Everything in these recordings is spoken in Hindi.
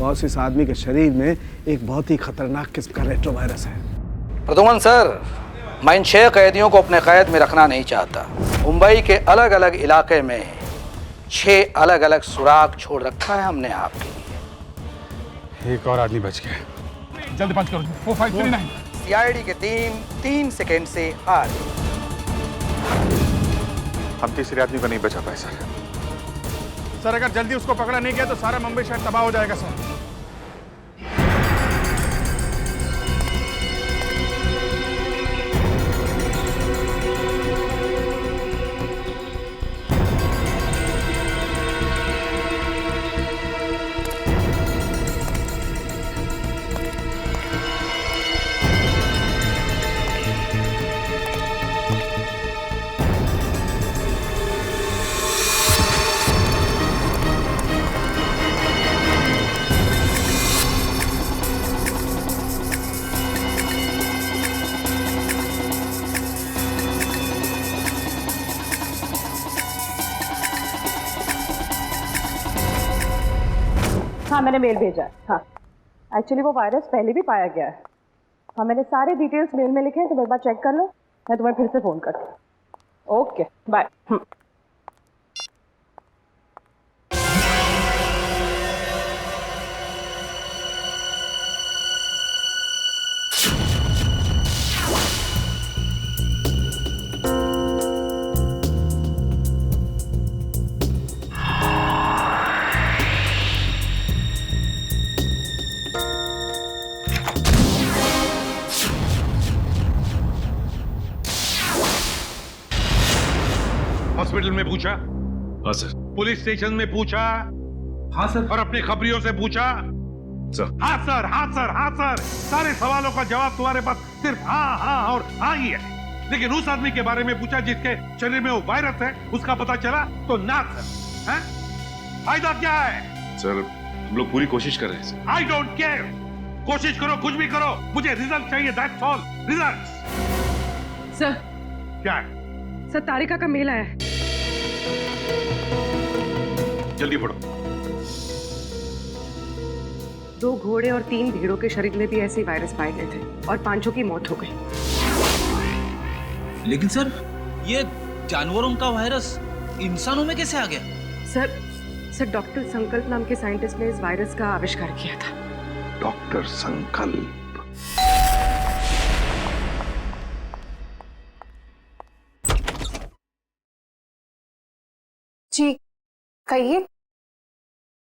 बॉस, इस आदमी के शरीर में एक बहुत ही खतरनाक किस्म का रेट्रोवायरस है। प्रदुमन सर, मैं इन 6 कैदियों को अपने कैद में रखना नहीं चाहता। मुंबई के अलग अलग इलाके में 6 अलग अलग सुराग छोड़ रखा है हमने आपके लिए। एक और आदमी बच गया। जल्दी पंच करो। 4539। सीआईडी के टीम 3 सेकेंड से आ रही। हम तीसरे आदमी को नहीं बचा पाए सर। अगर जल्दी उसको पकड़ा नहीं गया तो सारा मुंबई शहर तबाह हो जाएगा सर। हाँ, मैंने मेल भेजा है। हाँ, एक्चुअली वो वायरस पहले भी पाया गया है। हाँ, मैंने सारे डिटेल्स मेल में लिखे हैं, तुम एक बार चेक कर लो। मैं तुम्हें फिर से फ़ोन करती हूँ। Okay, bye. हॉस्पिटल में पूछा? हाँ सर। पुलिस स्टेशन में पूछा? हाँ सर। और अपने खबरियों से पूछा? सर। हाँ सर, हाँ सर, हाँ सर। सारे सवालों का जवाब तुम्हारे पास सिर्फ हाँ हाँ और हाँ ही है। लेकिन उस आदमी के बारे में पूछा जिसके शरीर में वो वायरस है, उसका पता चला तो ना सर। हैं? फायदा क्या है? सर, हम लोग पूरी कोशिश कर रहे हैं सर। I don't care. कोशिश करो, कुछ भी करो, मुझे रिजल्ट चाहिए। That's all. रिजल्ट। सर। क्या है? सर, तारिका का मेल आया है। जल्दी पढ़ो। 2 घोड़े और 3 भेड़ों के शरीर में भी ऐसे वायरस पाए गए थे और 5 की मौत हो गई। लेकिन सर, ये जानवरों का वायरस इंसानों में कैसे आ गया? सर डॉक्टर संकल्प नाम के साइंटिस्ट ने इस वायरस का आविष्कार किया था। डॉक्टर संकल्प? जी कहिए,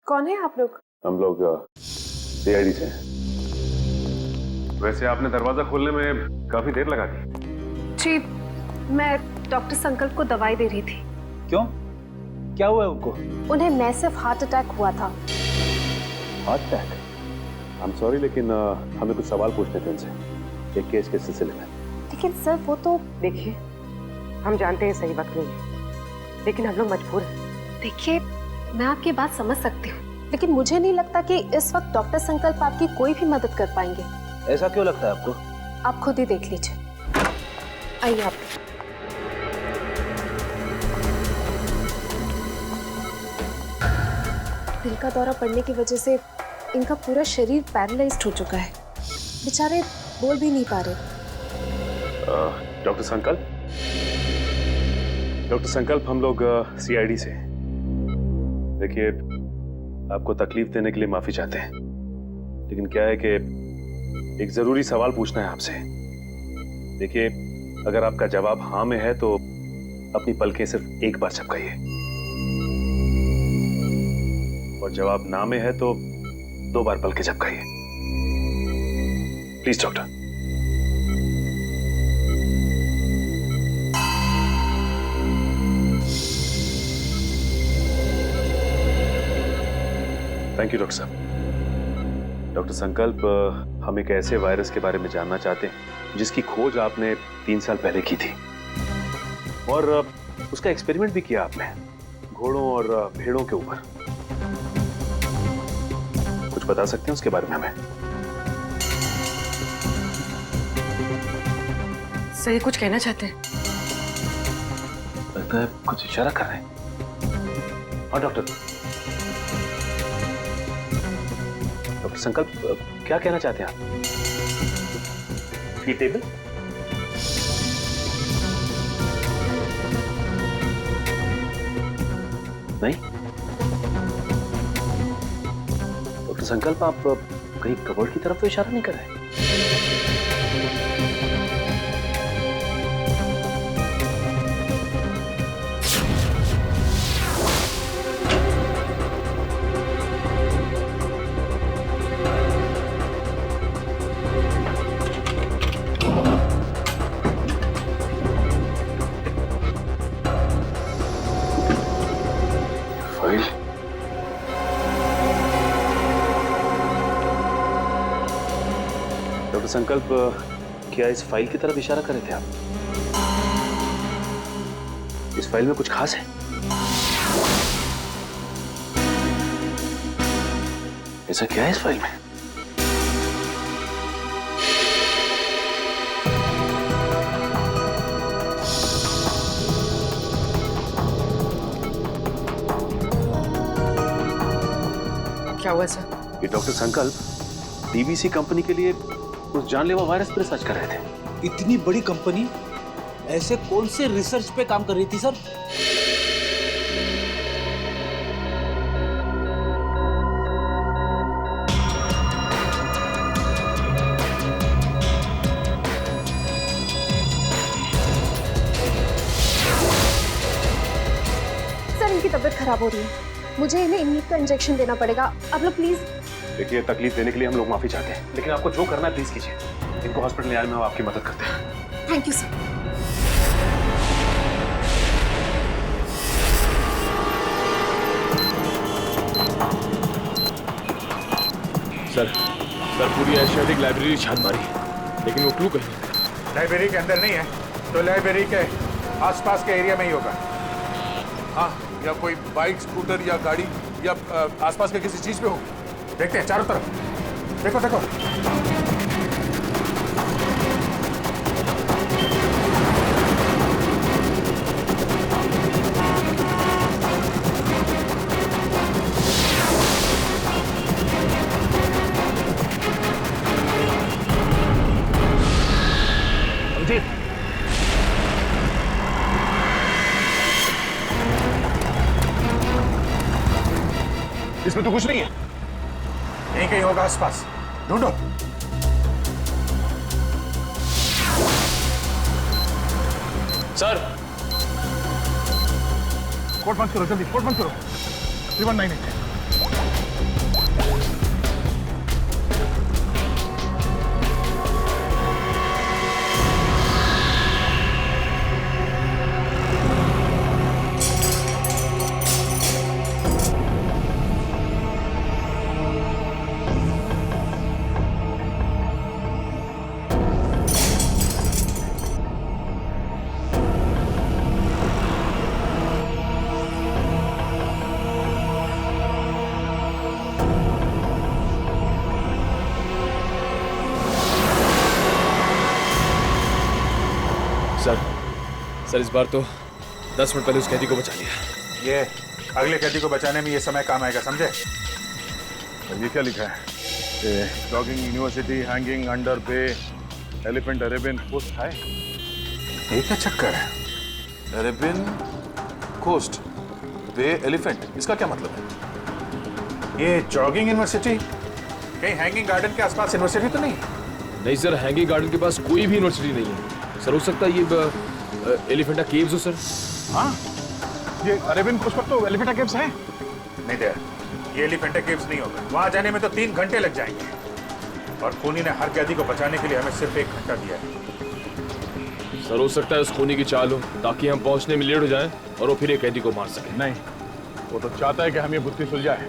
कौन है आप लोग? हम लोग सीआईडी से हैं। वैसे आपने दरवाजा खोलने में काफी देर लगा दी। जी, मैं डॉक्टर संकल्प को दवाई दे रही थी। क्यों? क्या हुआ है उनको? उन्हें मैसिव हार्ट अटैक हुआ था। Heart attack? I am sorry, लेकिन हमें कुछ सवाल पूछने थे उनसे एक केस के सिलसिले में। लेकिन सर वो तो देखिए, हम जानते हैं सही वक्त नहीं है, लेकिन हम लोग मजबूर हैं। देखिए, मैं आपकी बात समझ सकती हूँ, लेकिन मुझे नहीं लगता कि इस वक्त डॉक्टर संकल्प आपकी कोई भी मदद कर पाएंगे। ऐसा क्यों लगता है आपको? आप खुद ही देख लीजिए। आइए आप। दिल का दौरा पड़ने की वजह से इनका पूरा शरीर पैरालाइज्ड हो चुका है। बेचारे बोल भी नहीं पा रहे। डॉक्टर संकल्प? डॉक्टर संकल्प, हम लोग सीआईडी से। देखिए, आपको तकलीफ देने के लिए माफी चाहते हैं, लेकिन क्या है कि एक जरूरी सवाल पूछना है आपसे। देखिए, अगर आपका जवाब हाँ में है तो अपनी पलकें सिर्फ एक बार झपकाइए, और जवाब ना में है तो 2 बार पलकें झपकाइए। Please doctor. Thank you doctor साहब। डॉक्टर संकल्प, हम एक ऐसे वायरस के बारे में जानना चाहते हैं जिसकी खोज आपने 3 साल पहले की थी, और उसका एक्सपेरिमेंट भी किया आपने घोड़ों और भेड़ों के ऊपर। कुछ बता सकते हैं उसके बारे में हमें? सही कुछ कहना चाहते हैं? लगता है कुछ इशारा कर रहे हैं। हाँ डॉक्टर, डॉक्टर संकल्प, क्या कहना चाहते हैं आप? फी टेबल? नहीं। डॉक्टर संकल्प, आप कहीं कबर्ड की तरफ तो इशारा नहीं कर रहे? फाइल? डॉक्टर संकल्प, क्या इस फाइल की तरफ इशारा कर रहे थे आप? इस फाइल में कुछ खास है? ऐसा क्या है इस फाइल में? क्या हुआ सर? ये डॉक्टर संकल्प डीवीसी कंपनी के लिए उस जानलेवा वायरस पर रिसर्च कर रहे थे। इतनी बड़ी कंपनी ऐसे कौन से रिसर्च पे काम कर रही थी सर? सर इनकी तबीयत खराब हो रही है, मुझे इन्हें इन्हीं का इंजेक्शन देना पड़ेगा। आप लोग प्लीज। देखिए, तकलीफ देने के लिए हम लोग माफी चाहते हैं, लेकिन आपको जो करना है प्लीज कीजिए। इनको हॉस्पिटल ले आने में हम आपकी मदद करते हैं। Thank you sir. सर पूरी एशियाटिक लाइब्रेरी छान मारी, लेकिन वो क्लू कहीं लाइब्रेरी के अंदर नहीं है, तो लाइब्रेरी के आसपास के एरिया में ही होगा। हाँ, या कोई बाइक, स्कूटर या गाड़ी या आसपास के किसी चीज पे हो। देखते हैं चारों तरफ। देखो देखो। इसमें तो कुछ नहीं है। यहीं कहीं होगा आसपास, ढूंढो। सर, कोड बंद करो, जल्दी कोड बंद करो। 3198। सर इस बार तो 10 मिनट पहले उस कैदी को बचा लिया। ये अगले कैदी को बचाने में ये समय काम आएगा, समझे? ये क्या लिखा है? जॉगिंग यूनिवर्सिटी, हैंगिंग अंडर बे, एलिफेंट अरेबियन कोस्ट है। ये क्या चक्कर है? अरेबियन कोस्ट, बे, एलिफेंट, इसका क्या मतलब है? ये जॉगिंग यूनिवर्सिटी कहीं हैंगिंग गार्डन के आसपास यूनिवर्सिटी तो नहीं? नहीं सर, हैंगिंग गार्डन के पास कोई भी यूनिवर्सिटी नहीं है सर। हो सकता है ये एलिफेंटा केव्स हो सर। हाँ, ये अरेबियन कोस्ट पर तो एलिफेंटा केव्स है। नहीं दे, ये एलिफेंटा केव्स नहीं होगा। वहां जाने में तो 3 घंटे लग जाएंगे, और खूनी ने हर कैदी को बचाने के लिए हमें सिर्फ 1 घंटा दिया है। सर हो सकता है उस खूनी की चाल हो, ताकि हम पहुंचने में लेट हो जाएं और वो फिर एक कैदी को मार सके। नहीं, वो तो चाहता है कि हम ये बुद्धि सुलझाए,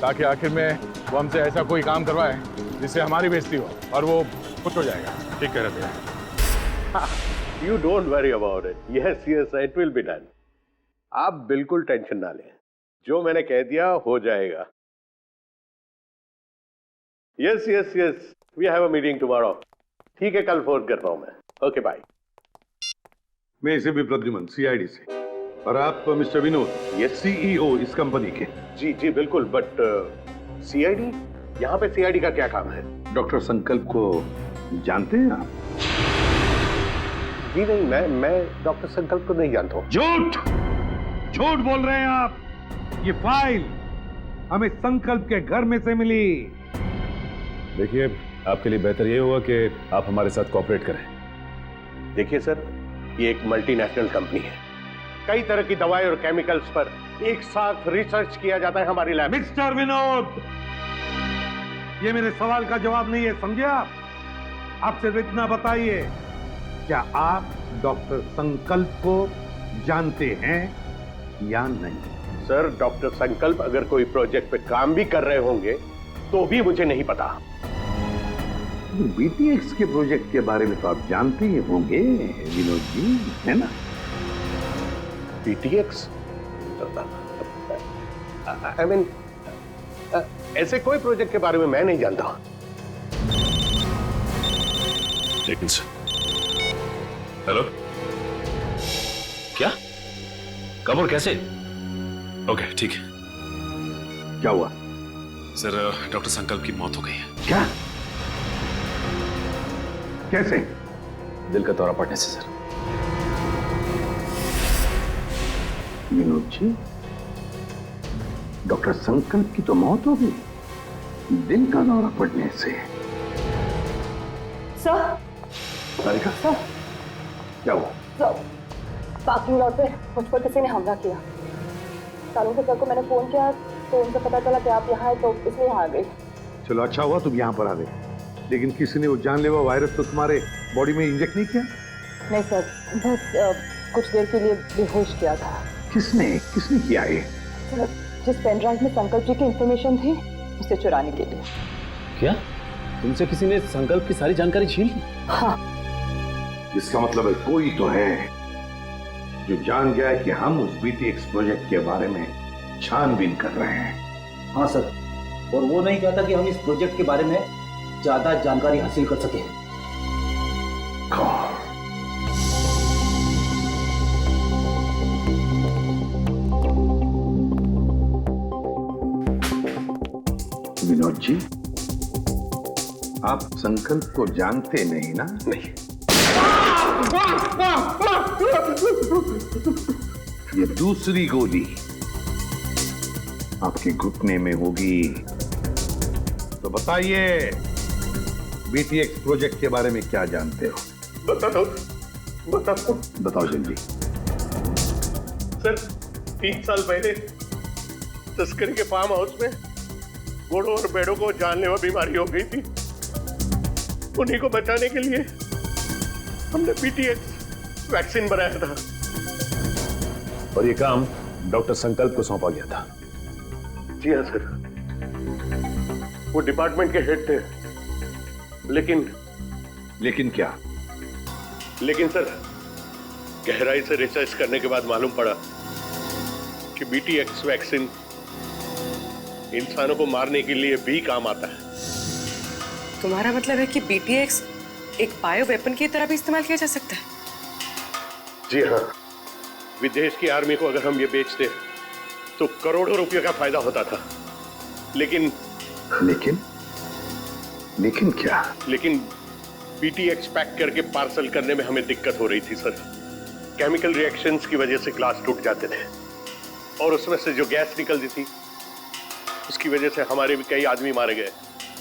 ताकि आखिर में वो हमसे ऐसा कोई काम करवाए जिससे हमारी बेइज्जती हो और वो खुश हो जाएगा। ठीक कह रहे थे। You don't worry about it. Yes, yes, it will be done. आप बिल्कुल टेंशन ना लें, जो मैंने कह दिया हो जाएगा। Yes, yes, yes. We have a meeting tomorrow. ठीक है, कल फोन करता हूँ मैं। Okay, bye. मैं इसे भी प्रद्युमन, सीआईडी से। और आप मिस्टर विनोद, Yes. CEO इस कंपनी के। जी जी बिल्कुल, बट CID? यहाँ पे सीआईडी का क्या काम है? डॉक्टर संकल्प को जानते हैं आप? जी नहीं, मैं डॉक्टर संकल्प को नहीं जानता हूँ। झूठ बोल रहे हैं आप। ये फाइल हमें संकल्प के घर में से मिली। देखिए, आपके लिए बेहतर ये होगा कि आप हमारे साथ कोऑपरेट करें। देखिए सर, ये एक मल्टीनेशनल कंपनी है। कई तरह की दवाई और केमिकल्स पर एक साथ रिसर्च किया जाता है हमारी लैब। मिस्टर विनोद, ये मेरे सवाल का जवाब नहीं है, समझे आप? आप सिर्फ इतना बताइए, क्या आप डॉक्टर संकल्प को जानते हैं या नहीं? सर, डॉक्टर संकल्प अगर कोई प्रोजेक्ट पे काम भी कर रहे होंगे तो भी मुझे नहीं पता। बीटीएक्स के प्रोजेक्ट के बारे में तो आप जानते ही होंगे विनोद जी, है ना? बीटीएक्स? आई मीन, ऐसे कोई प्रोजेक्ट के बारे में मैं नहीं जानता। हेलो, क्या? कब और कैसे? ओके, ठीक है। क्या हुआ? सर, डॉक्टर संकल्प की मौत हो गई है। क्या? कैसे? दिल का दौरा पड़ने से सर। विनोद जी, डॉक्टर संकल्प की तो मौत हो गई, दिल का दौरा पड़ने से? सर, सारिका, सर, क्या हुआ? सर, पार्किंग लॉट पे मुझ पर किसी ने हमला किया। सालों के सर को मैंने फोन किया तो उनसे पता चला कि आप यहाँ हैं, तो इसलिए यहाँ आ गई। चलो, अच्छा हुआ तुम यहाँ पर आ गए। लेकिन किसी ने वो जानलेवा वायरस तो तुम्हारे बॉडी में इंजेक्ट नहीं किया? नहीं सर, बस कुछ देर के लिए बेहोश किया था। किसने किया ये? सर, जिस पेन ड्राइव में संकल्प जी की इंफॉर्मेशन थी, उसे चुराने के लिए। क्या? तुमसे किसी ने संकल्प की सारी जानकारी छीन ली? हाँ। इसका मतलब है कोई तो है जो जान गया है कि हम उस बीटीएक्स प्रोजेक्ट के बारे में छानबीन कर रहे हैं। हाँ सर, और वो नहीं चाहता कि हम इस प्रोजेक्ट के बारे में ज्यादा जानकारी हासिल कर सकें। कौन? विनोद जी, आप संकल्प को जानते नहीं ना? नहीं। ये दूसरी गोली आपके घुटने में होगी। तो बताइए, बीटीएक्स प्रोजेक्ट के बारे में क्या जानते हो? बताओ जल्दी। सर, 3 साल पहले तस्करी के फार्म हाउस में घोड़ों और भेड़ों को जानलेवा बीमारी हो गई थी। उन्हीं को बचाने के लिए हमने बीटीएक्स वैक्सीन बनाया था। और ये काम डॉक्टर संकल्प को सौंपा गया था। जी हाँ सर, वो डिपार्टमेंट के हेड थे। लेकिन क्या? लेकिन सर, गहराई से रिसर्च करने के बाद मालूम पड़ा कि बीटीएक्स वैक्सीन इंसानों को मारने के लिए भी काम आता है। तुम्हारा मतलब है कि बीटीएक्स एक बायो वेपन की तरह भी इस्तेमाल किया जा सकता है? जी हाँ, विदेश की आर्मी को अगर हम ये बेचते तो करोड़ों रुपयों का फायदा होता था। लेकिन क्या? लेकिन बीटीएक्स पैक करके पार्सल करने में हमें दिक्कत हो रही थी सर। केमिकल रिएक्शंस की वजह से ग्लास टूट जाते थे और उसमें से जो गैस निकलती थी उसकी वजह से हमारे भी कई आदमी मारे गए।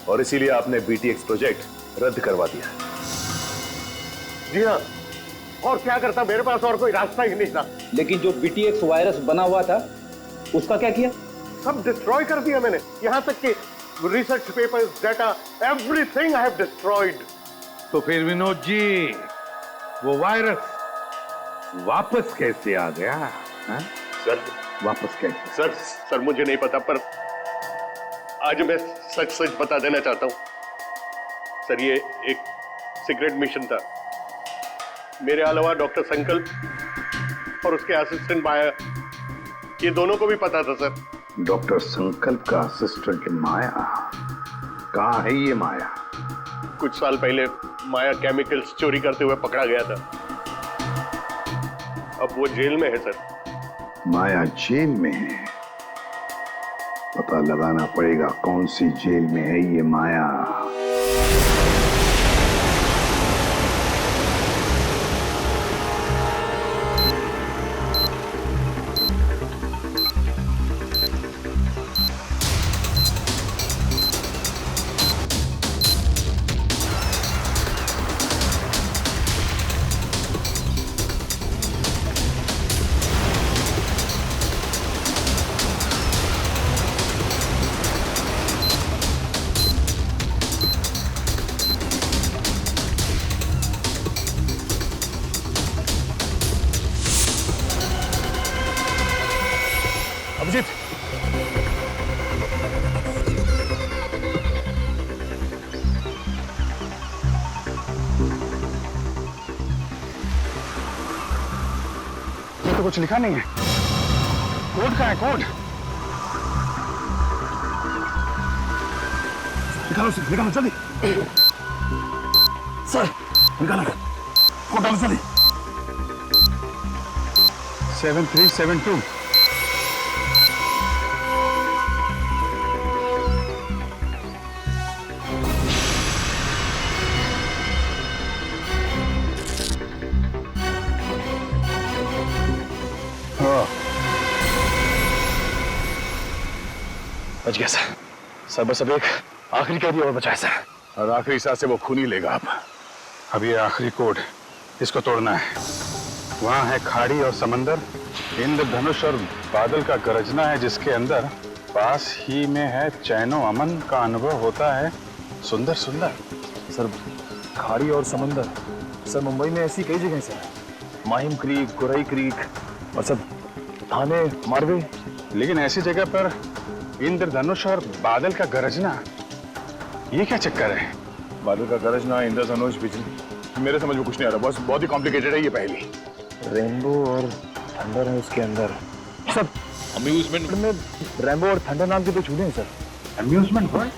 और इसीलिए आपने बीटीएक्स प्रोजेक्ट रद्द करवा दिया। जी हाँ, और क्या करता, मेरे पास और कोई रास्ता ही नहीं था। लेकिन जो बीटीएक्स वायरस बना हुआ था उसका क्या किया? सब डिस्ट्रॉय कर दिया मैंने, यहाँ तक कि research papers, data, everything I have destroyed. तो फिर विनोद जी, वो वायरस वापस कैसे आ गया? हाँ? सर, वापस कैसे? सर मुझे नहीं पता, पर आज मैं सच बता देना चाहता हूँ सर। ये एक सीक्रेट मिशन था। मेरे अलावा डॉक्टर संकल्प और उसके असिस्टेंट माया, ये दोनों को भी पता था सर। डॉक्टर संकल्प का असिस्टेंट माया? कहाँ है ये माया? कुछ साल पहले माया केमिकल्स चोरी करते हुए पकड़ा गया था। अब वो जेल में है सर। माया जेल में है? पता लगाना पड़ेगा कौन सी जेल में है ये माया। अभिजीत, ये तो कुछ लिखा नहीं है। कोड कहाँ है? कोड निकालो सर, निकालो जल्दी। सर निकालो कोड, डालो जल्दी। 7372। बच गया सर। सर बस अब एक आखिरी कैदी और बचा है सर। और आखिरी सांस से वो खून ही लेगा। अब ये आखिरी कोड, इसको तोड़ना है। वहां है खाड़ी और समंदर, इंद्रधनुष और बादल का गरजना है, जिसके अंदर पास ही में है चैनो अमन का अनुभव होता है सुंदर सुंदर। सर खाड़ी और समंदर, सर मुंबई में ऐसी कई जगह sir, Mahim creek, Gorai creek और सब थाने, मारवे। लेकिन ऐसी जगह पर इंद्रधनुष और बादल का गरजना, ये क्या चक्कर है? बादल का गरजना, इंद्रधनुष, बिजली, मेरे समझ में कुछ नहीं आ रहा बॉस। बहुत ही कॉम्प्लिकेटेड है ये पहेली। रेनबो और थंडर है उसके अंदर। सर अम्यूजमेंट में रेनबो और थंडर नाम के दो चूहे हैं sir. Amusement world,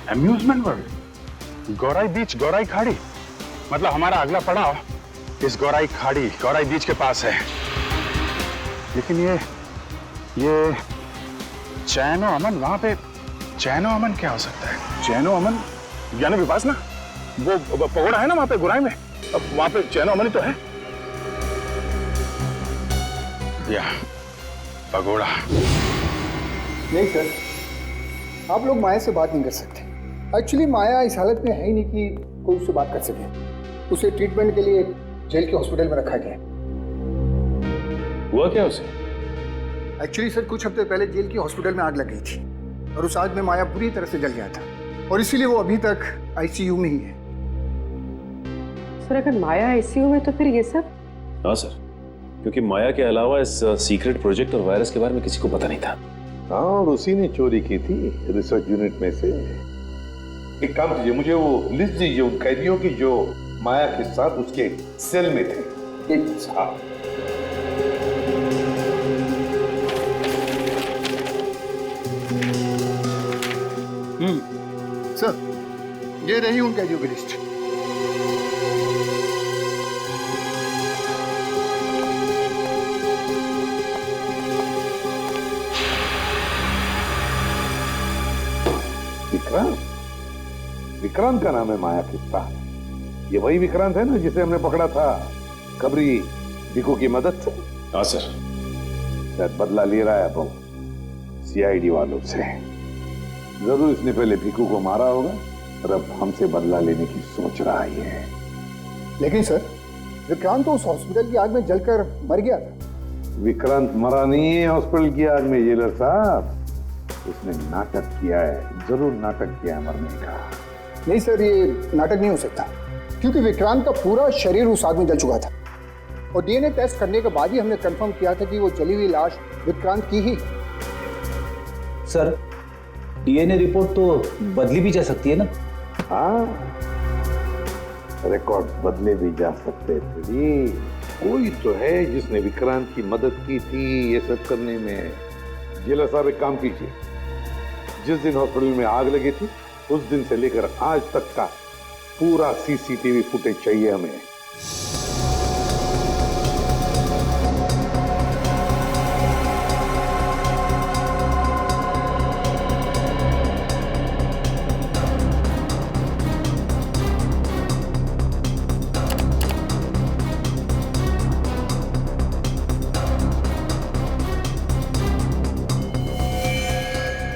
amusement world, Gorai beach, Gorai खाड़ी। मतलब हमारा अगला पड़ाव इस गौराई खाड़ी, गौराई बीच के पास है। लेकिन ये चैनो अमन, वहां पे चैनो अमन क्या हो सकता है? चैनो अमन यानी विपासना, वो पगोड़ा है ना वहां पे गुराई में, अब वहां पे चैनो अमन ही तो है। या पगोड़ा। नहीं सर, आप लोग माया से बात नहीं कर सकते। एक्चुअली माया इस हालत में है ही नहीं कि कोई उससे बात कर सके। उसे ट्रीटमेंट के लिए जेल के हॉस्पिटल में रखा गया। हुआ क्या उसे? एक्चुअली सर कुछ हफ्ते पहले जेल के हॉस्पिटल में आग लग गई थी और उस आग में माया पूरी तरह से जल गया था और इसीलिए वो अभी तक आईसीयू में ही है। सर अगर माया आईसीयू में तो फिर ये सब? हाँ सर, क्योंकि माया के अलावा इस सीक्रेट प्रोजेक्ट और वायरस के बारे में किसी को पता नहीं था। हाँ, और उसी ने चोरी की थी रिसर्च यूनिट में से। एक काम कीजिए, मुझे वो लिस्ट दीजिए उन कैदियों की जो माया के साथ उसके सेल में थे। एक हाँ। सर ये रही उन कैदियों की लिस्ट। विक्रांत का नाम है माया के साथ। ये वही विक्रांत है ना जिसे हमने पकड़ा था कबरी भिकू की मदद से? हाँ सर। शायद बदला ले रहा है अब सीआईडी वालों से। जरूर इसने पहले भिकू को मारा होगा और अब हमसे बदला लेने की सोच रहा है। लेकिन सर विक्रांत तो उस हॉस्पिटल की आग में जलकर मर गया था। विक्रांत मरा नहीं है हॉस्पिटल की आग में जेलर साहब, उसने नाटक किया है, जरूर नाटक किया है मरने का। नहीं सर, ये नाटक नहीं हो सकता क्योंकि विक्रांत का पूरा शरीर उस आग में जल चुका था और डीएनए टेस्ट करने के बाद ही हमने कंफर्म किया था कि वो जली हुई लाश विक्रांत की ही। सर डीएनए रिपोर्ट तो बदली भी जा सकती है ना? हाँ, रिकॉर्ड बदले भी जा सकते थे। कोई तो है जिसने विक्रांत की मदद की थी ये सब करने में। जेलर साहब एक काम कीजिए, जिस दिन हॉस्पिटल में आग लगी थी उस दिन से लेकर आज तक का पूरा सीसीटीवी फुटेज चाहिए हमें।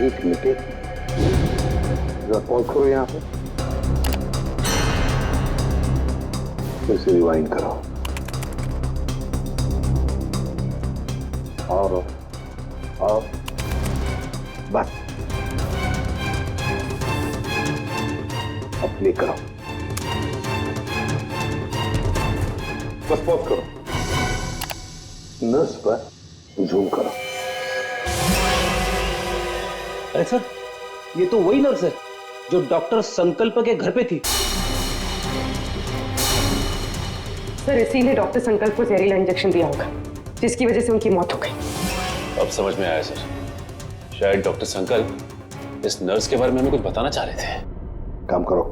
एक मिनट जरा पॉज करो यहाँ पे, फिर से रिवाइंड करो और बस अब प्ले करो, बस पॉज करो, नर्स पर झूम करो। अरे सर, ये तो वही नर्स है जो डॉक्टर संकल्प के घर पे थी। सर इसीलिए डॉक्टर संकल्प को जहरीला इंजेक्शन दिया होगा, जिसकी वजह से उनकी मौत हो गई। अब समझ में आया सर, शायद डॉक्टर संकल्प इस नर्स के बारे में हमें कुछ बताना चाह रहे थे। काम करो,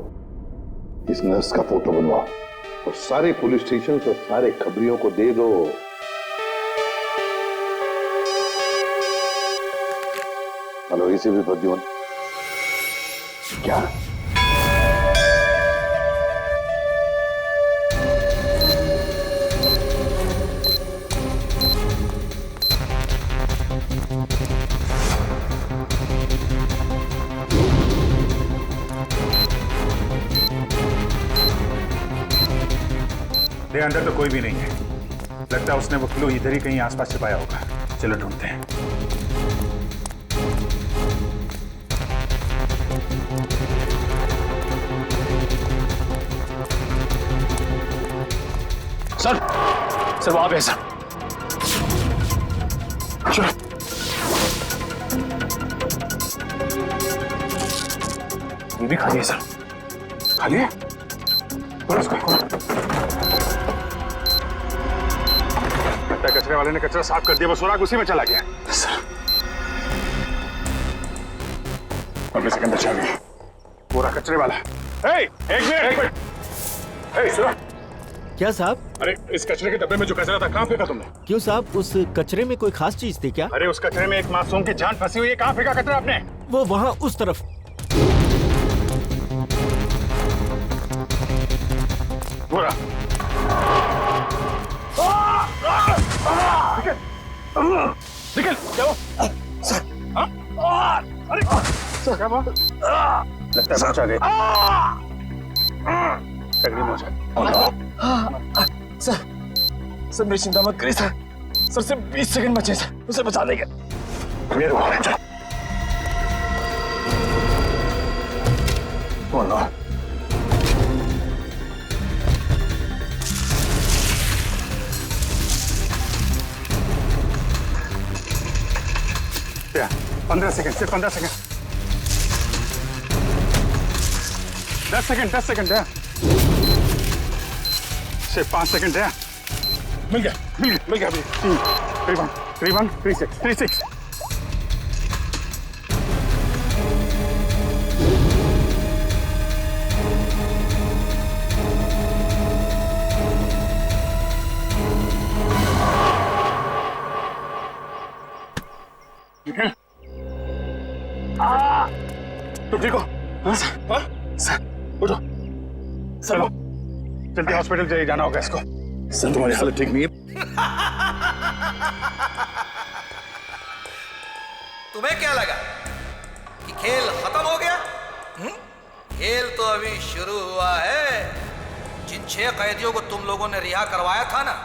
इस नर्स का फोटो बनवाओ और सारे पुलिस स्टेशन और सारे खबरियों को दे दो। हेलो, इसे भी प्रद्युमन क्या? अंदर तो कोई भी नहीं है, लगता है उसने वो क्लू इधर ही कहीं आसपास छिपाया होगा। चलो ढूंढते हैं। सर वहां पे सर, चलो। ये भी खाली है सर। खाली है? कचरे वाले ने कचरा साफ कर दिया, वो सुराग उसी में चला गया। सर अगले सेकंड बचा गया पूरा कचरे वाला। एक मिनट सुनो। क्या साहब? अरे इस कचरे के डब्बे में जो कचरा था कहाँ फेंका तुमने? क्यों साहब, उस कचरे में कोई खास चीज थी क्या? अरे उस कचरे में एक मासूम की जान फंसी हुई है, कहाँ फेंका कचरा आपने? वो वहाँ उस तरफ। पूरा निकल जाओ। सर अरे सर क्या बात? लगता है पहुंचा गए। तकलीफ हो जाए। सर मेरी चिंता मत करिए सर। सर सिर्फ 20 सेकंड बचे सर, उसे बचा देंगे। मेरे को बोलो। क्या 15 सेकंड, सिर्फ 15 सेकंड। 10 सेकंड है, सिर्फ 5 सेकंड है। मिल गया अभी। 3-1 3-6 तुम ठीक हो? हाँ सर उठो। चलो जल्दी हॉस्पिटल जाना होगा इसको। सर तुम्हारी हालत ठीक नहीं है। तुम्हें क्या लगा कि खेल खत्म हो गया? खेल तो अभी शुरू हुआ है। जिन 6 कैदियों को तुम लोगों ने रिहा करवाया था ना,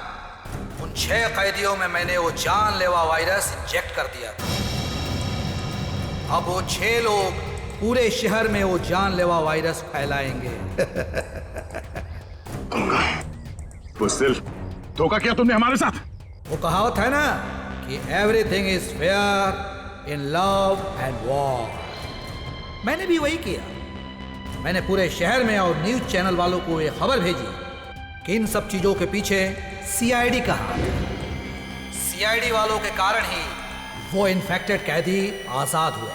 उन 6 कैदियों में मैंने वो जानलेवा वायरस इंजेक्ट कर दिया था। अब वो 6 लोग पूरे शहर में वो जानलेवा वायरस फैलाएंगे। बुज़दिल, धोखा किया तुमने हमारे साथ। वो कहावत है ना कि everything is fair in love and war. मैंने भी वही किया। मैंने पूरे शहर में और न्यूज चैनल वालों को ये खबर भेजी कि इन सब चीजों के पीछे सीआईडी का हाथ है। सीआईडी वालों के कारण ही वो इन्फेक्टेड कैदी आजाद हुए।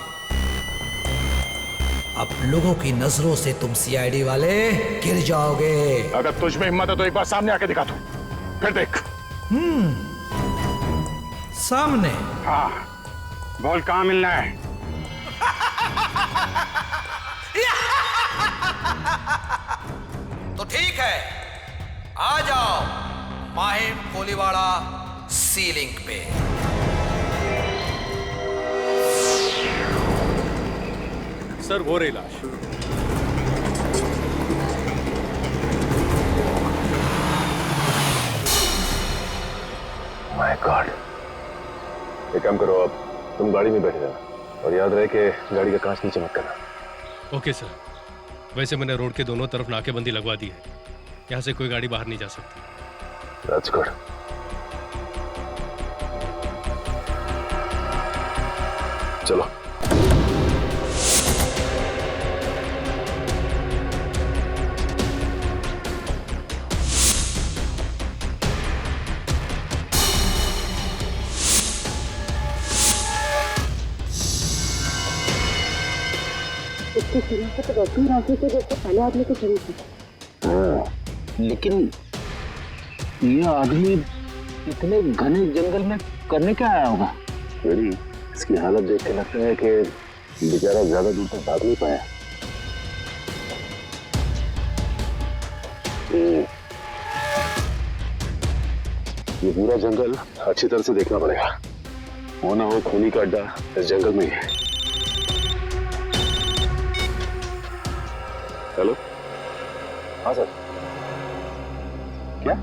अब लोगों की नजरों से तुम सीआईडी वाले गिर जाओगे। अगर तुझ में हिम्मत है तो एक बार सामने आके दिखा तू, फिर देख। सामने? हाँ, बोल कहाँ मिलना है? तो ठीक है, आ जाओ माहिम कोलीवाड़ा सी लिंक पे। सर वो रही लाश। My God. एक काम करो, अब तुम गाड़ी में बैठे रहना और याद रहे कि गाड़ी का कांच नीचे मत करना। Okay sir. वैसे मैंने रोड के दोनों तरफ नाकेबंदी लगवा दी है, यहाँ से कोई गाड़ी बाहर नहीं जा सकती। That's good. चलो। इसकी शनाख्त गंभीर आंखों से जैसे पहले आदमी की चली थी। लेकिन ये आदमी इतने घने जंगल में करने क्या आया होगा? रेडी, इसकी हालत देख के लगता है कि बेचारा ज्यादा दूर तक भाग नहीं पाया। ये पूरा जंगल अच्छी तरह से देखना पड़ेगा, वो ना हो खूनी का अड्डा इस जंगल में ही है। हेलो, हाँ सर। क्या?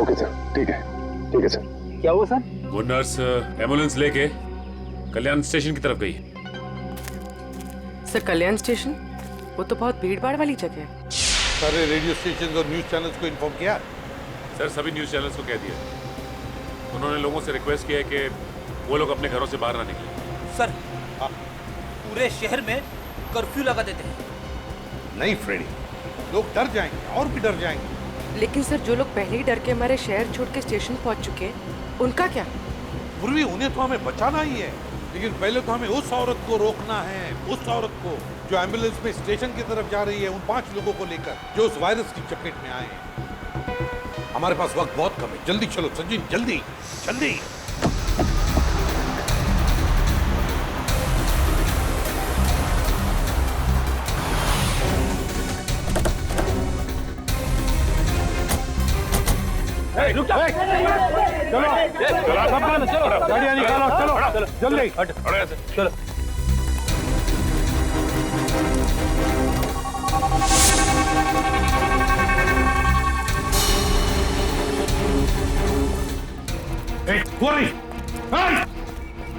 ओके सर, ठीक है सर। क्या हुआ सर? वो नर्स एम्बुलेंस लेके कल्याण स्टेशन की तरफ गई। सर कल्याण स्टेशन? वो तो बहुत भीड़ भाड़ वाली जगह है। सारे रेडियो स्टेशन और न्यूज चैनल्स को इन्फॉर्म किया? सर सभी न्यूज चैनल्स को कह दिया। उन्होंने लोगों से रिक्वेस्ट किया है कि वो लोग अपने घरों से बाहर ना निकलें। सर पूरे शहर में कर्फ्यू लगा देते हैं। नहीं फ्रेडी, लोग डर जाएंगे और भी डर जाएंगे। लेकिन सर जो लोग पहले ही डर के हमारे शहर छोड़ के स्टेशन पहुंच चुके हैं, उनका क्या? पूर्वी उन्हें तो हमें बचाना ही है, लेकिन पहले तो हमें उस औरत को रोकना है, उस औरत को जो एम्बुलेंस में स्टेशन की तरफ जा रही है, उन 5 लोगों को लेकर जो उस वायरस की चपेट में आए हैं। हमारे पास वक्त बहुत कम है, जल्दी चलो सचिन, जल्दी जल्दी। रुक जा। चलो चलो गाड़ियाँ निकालो, चलो जल्दी चलो।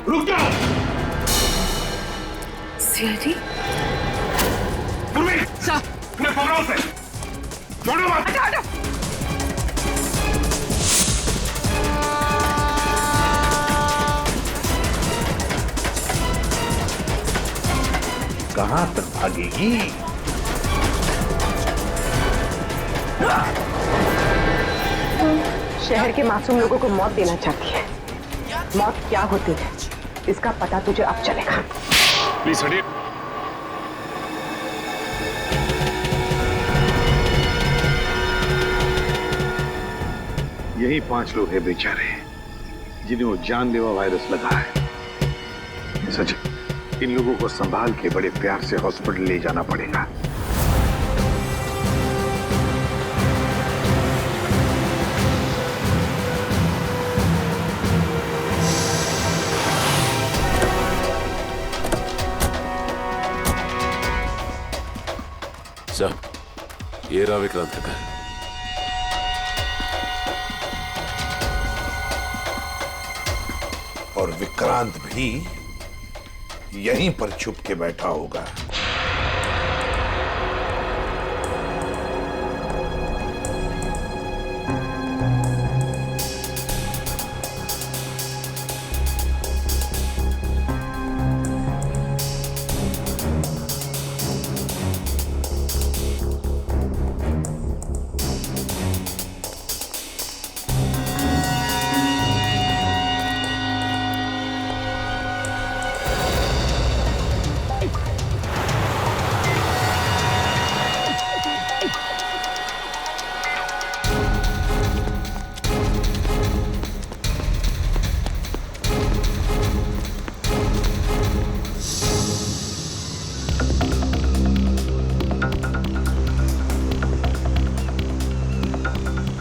रुक जाओ। सीआईडी? मैं पकड़ो से, छोड़ो मत। कहां तक भागेगी? शहर के मासूम लोगों को मौत देना चाहती है। मौत क्या होती है इसका पता तुझे अब चलेगा। प्लीज हटिए। यही 5 लोग हैं बेचारे जिन्हें वो जानलेवा वायरस लगा है। सच, इन लोगों को संभाल के बड़े प्यार से हॉस्पिटल ले जाना पड़ेगा। सर, ये रहा विक्रांत का घर। और विक्रांत भी यहीं पर छुप के बैठा होगा।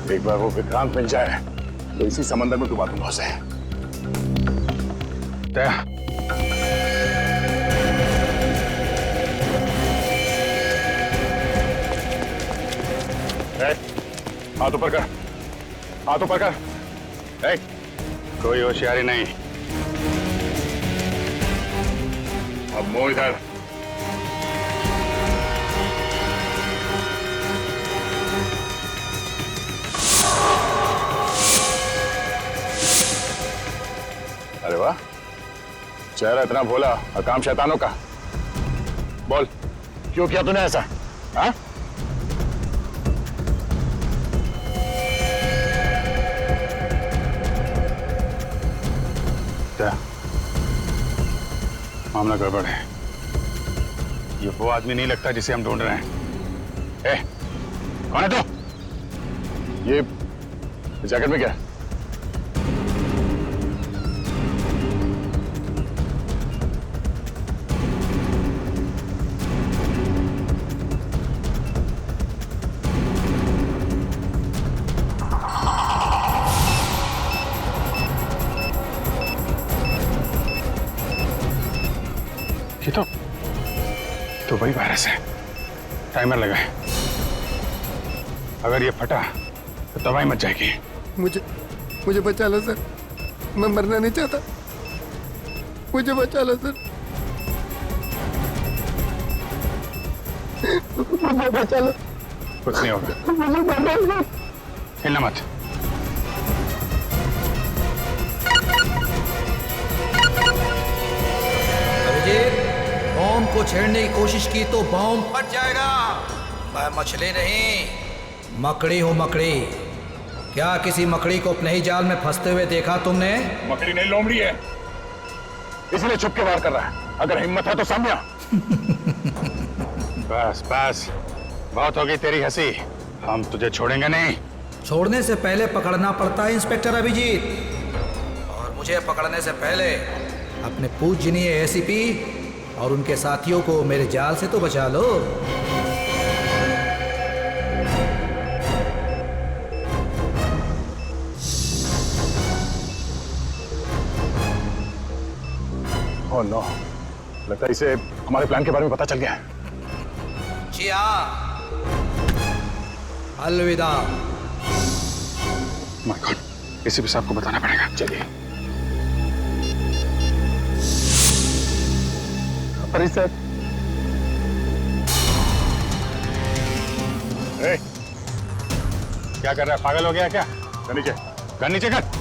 एक बार वो विक्रांत मिल जाए तो इसी समंदर में डुबा दूंगा उसे। दया। हाथ ऊपर कर, हाथ ऊपर कर। कोई होशियारी नहीं। अब मुंह इधर। अरे वाह, चेहरा इतना भोला और काम शैतानों का। बोल, क्यों किया तूने ऐसा? हाँ? क्या मामला गड़बड़ है? ये वो आदमी नहीं लगता जिसे हम ढूंढ रहे हैं। कौन है तू? ये जैकेट में क्या? तो वही वायरस है। टाइमर लगा है। अगर ये फटा तो दवाई मच जाएगी। मुझे बचा लो सर, मैं मरना नहीं चाहता, मुझे बचा लो सर, मुझे बचा लो। कुछ नहीं होगा, हिलना मत। बॉम्ब को छेड़ने की कोशिश की तो बॉम्ब फट जाएगा। मैं मछली नहीं, मकड़ी हूँ, मकड़ी। क्या किसी मकड़ी को अपने ही जाल में फंसते हुए देखा तुमने? मकड़ी नहीं, लोमड़ी है, इसलिए छुप के वार कर रहा है। अगर हिम्मत है तो सामने आ। बस बस, बहुत होगी तेरी हंसी, हम तुझे छोड़ेंगे नहीं। छोड़ने से पहले पकड़ना पड़ता है इंस्पेक्टर अभिजीत, और मुझे पकड़ने से पहले अपने पूजनीय एसीपी और उनके साथियों को मेरे जाल से तो बचा लो। ओह नो, लगता है इसे हमारे प्लान के बारे में पता चल गया है। जी हाँ, अलविदा। माय गॉड, एसीपी साहब को बताना पड़ेगा। चलिए। अरे सर, क्या कर रहा है? पागल हो गया क्या? गन नीचे कर।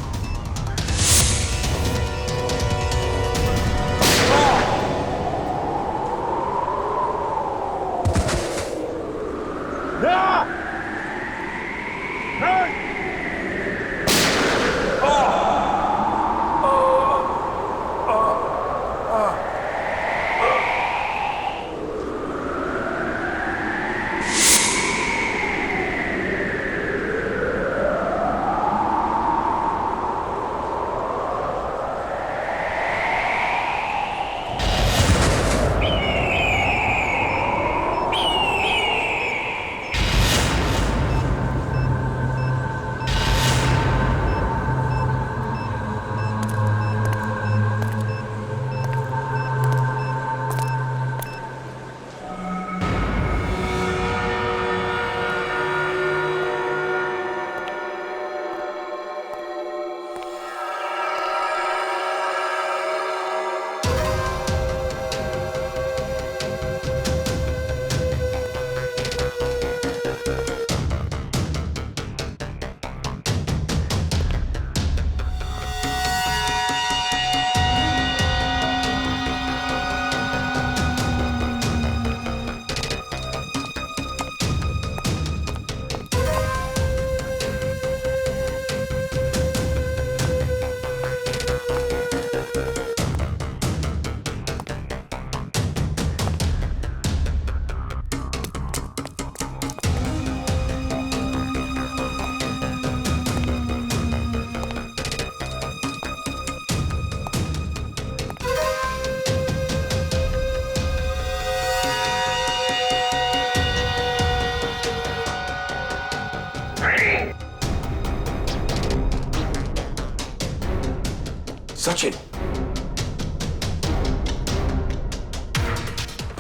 सचिन,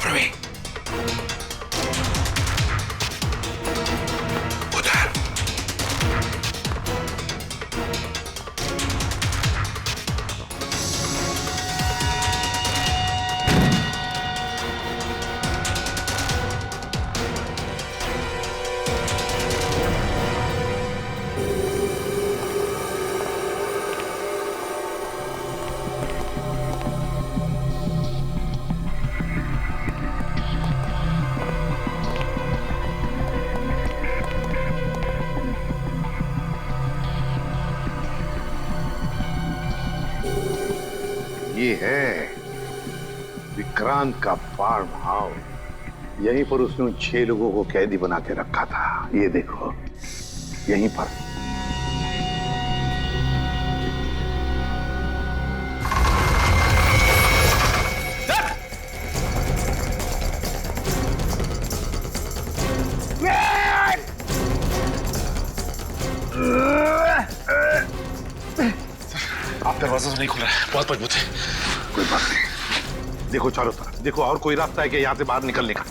प्रवीण, उधर। ये है विक्रांत का फार्म हाउस। यहीं पर उसने उन 6 लोगों को कैदी बना के रखा था। ये देखो, यहीं पर। आप दरवाजा तो नहीं खुल रहा है, बहुत मजबूत है। कोई बात नहीं, देखो चारों तरफ, देखो और कोई रास्ता है कि यहाँ से बाहर निकलने का।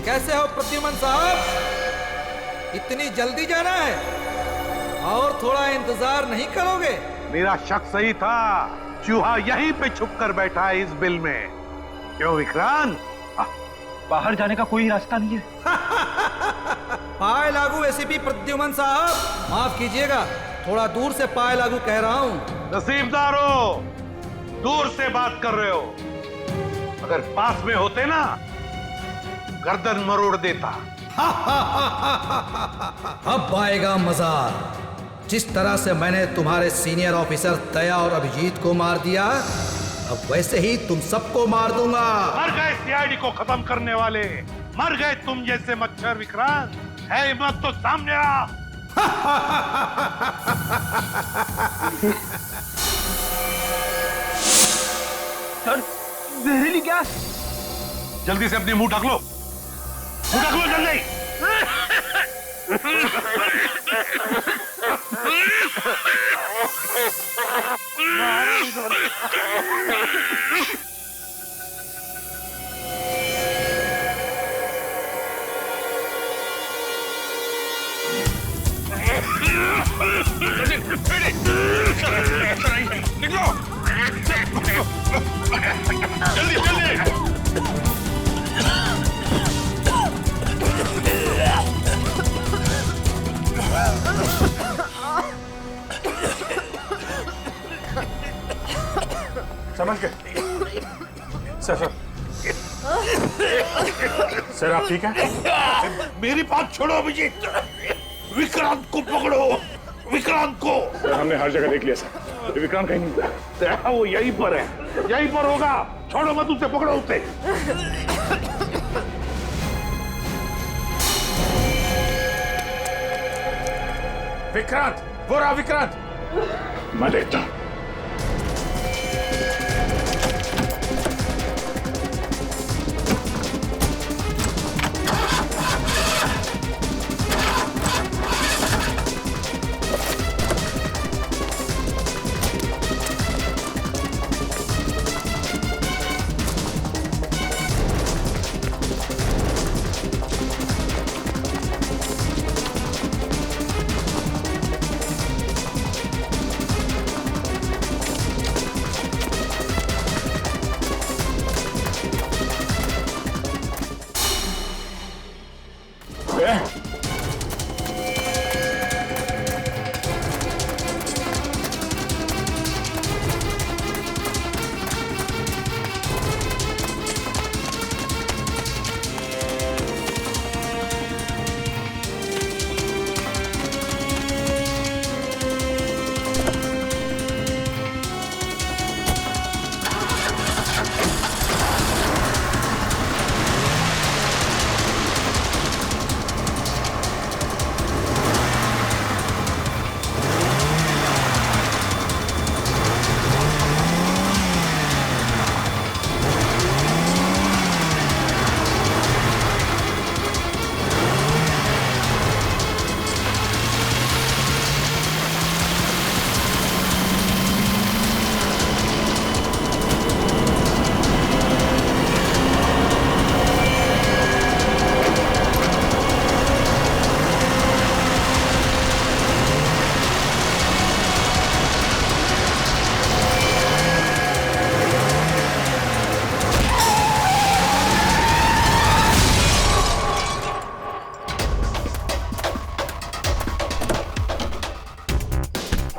कैसे हो प्रद्युमन साहब? इतनी जल्दी जाना है और थोड़ा इंतजार नहीं करोगे? मेरा शक सही था, चूहा यहीं पे छुप कर बैठा है इस बिल में। क्यों विक्रांत? बाहर जाने का कोई रास्ता नहीं है। पाए लागू एसीपी प्रद्युमन साहब, माफ कीजिएगा, थोड़ा दूर से पाए लागू कह रहा हूँ। नसीबदारो, दूर से बात कर रहे हो, अगर पास में होते ना गर्दन मरोड़ देता। अब आएगा मजा। जिस तरह से मैंने तुम्हारे सीनियर ऑफिसर दया और अभिजीत को मार दिया, अब वैसे ही तुम सबको मार दूंगा। मर गए सीआईडी को खत्म करने वाले, मर गए तुम जैसे मच्छर विक्रांत। है हिम्मत तो सामने आ। सर, जहरीली गैस। जल्दी से अपनी मुंह ढक लो, मुंह ढक लो जल्दी। निकलो जल्दी जल्दी। समझ गए सर? सर आप ठीक हैं? मेरी बात छोड़ो अभिजीत, विक्रांत को पकड़ो, विक्रांत को। सर हमने हर जगह देख लिया सर, विक्रांत कहीं नहीं मिला। वो यहीं पर है, यहीं पर होगा। छोड़ो मत उसे, पकड़ो उसे। विक्रांत, वो रहा विक्रांत। मैं देखता हूं।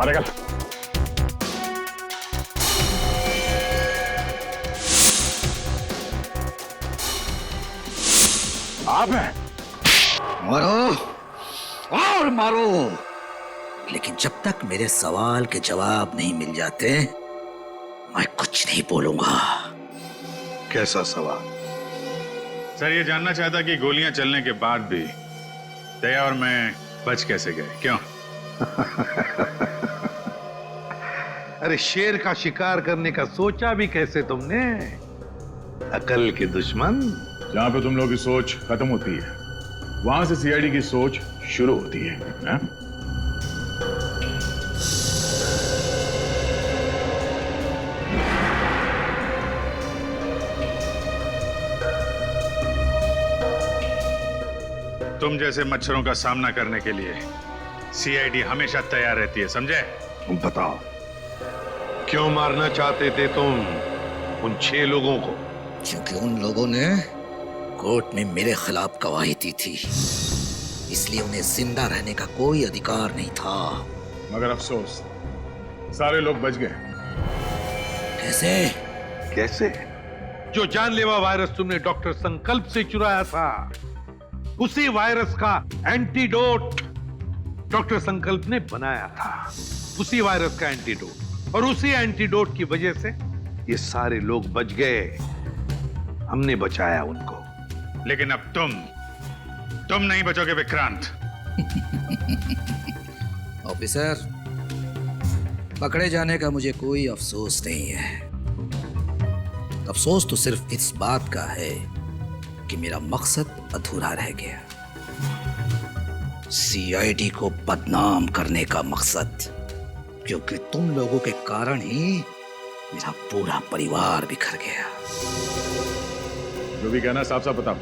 निकल। आप हैं? मरो और मारो, लेकिन जब तक मेरे सवाल के जवाब नहीं मिल जाते मैं कुछ नहीं बोलूंगा। कैसा सवाल? सर ये जानना चाहता कि गोलियां चलने के बाद भी दया और मैं बच कैसे गए, क्यों? अरे शेर का शिकार करने का सोचा भी कैसे तुमने? अकल के दुश्मन। जहां पे तुम लोगों की सोच खत्म होती है वहां से सीआईडी की सोच शुरू होती है, हा? तुम जैसे मच्छरों का सामना करने के लिए सीआईडी हमेशा तैयार रहती है, समझे? तुम बताओ क्यों मारना चाहते थे तुम उन 6 लोगों को? क्योंकि उन लोगों ने कोर्ट में मेरे खिलाफ गवाही दी थी, इसलिए उन्हें जिंदा रहने का कोई अधिकार नहीं था। मगर अफसोस सारे लोग बच गए। कैसे? कैसे? जो जानलेवा वायरस तुमने डॉक्टर संकल्प से चुराया था, उसी वायरस का एंटीडोट डॉक्टर संकल्प ने बनाया था। उसी वायरस का एंटीडोट, और उसी एंटीडोट की वजह से ये सारे लोग बच गए। हमने बचाया उनको। लेकिन अब तुम नहीं बचोगे विक्रांत। ऑफिसर, पकड़े जाने का मुझे कोई अफसोस नहीं है। अफसोस तो सिर्फ इस बात का है कि मेरा मकसद अधूरा रह गया। सीआईडी को बदनाम करने का मकसद, क्योंकि तुम लोगों के कारण ही मेरा पूरा परिवार बिखर गया। जो भी कहना साफ साफ बताओ।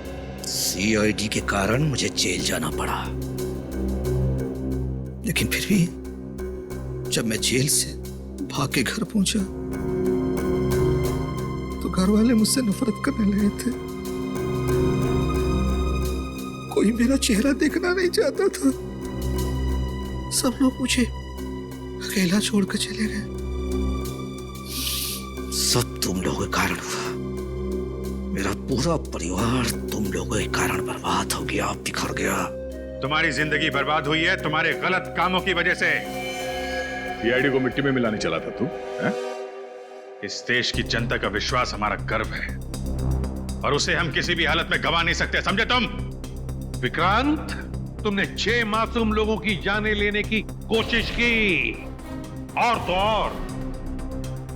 सीआईडी के कारण मुझे जेल जाना पड़ा, लेकिन फिर भी जब मैं जेल से भाग के घर पहुंचा तो घर वाले मुझसे नफरत करने लगे थे। कोई मेरा चेहरा देखना नहीं चाहता था। सब लोग मुझे अकेला छोड़कर चले गए। सब तुम लोगों के कारण हुआ। मेरा पूरा परिवार तुम लोगों के कारण बर्बाद हो गया, बिखर गया। तुम्हारी जिंदगी बर्बाद हुई है तुम्हारे गलत कामों की वजह से। सीआईडी को मिट्टी में मिलाने चला था तू, है? इस देश की जनता का विश्वास हमारा गर्व है, और उसे हम किसी भी हालत में गवा नहीं सकते, समझे तुम? विक्रांत, तुमने 6 मासूम लोगों की जानें लेने की कोशिश की, और तो और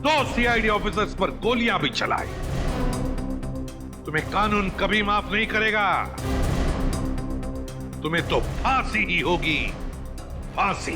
2 सीआईडी ऑफिसर्स पर गोलियां भी चलाई। तुम्हें कानून कभी माफ नहीं करेगा। तुम्हें तो फांसी ही होगी, फांसी।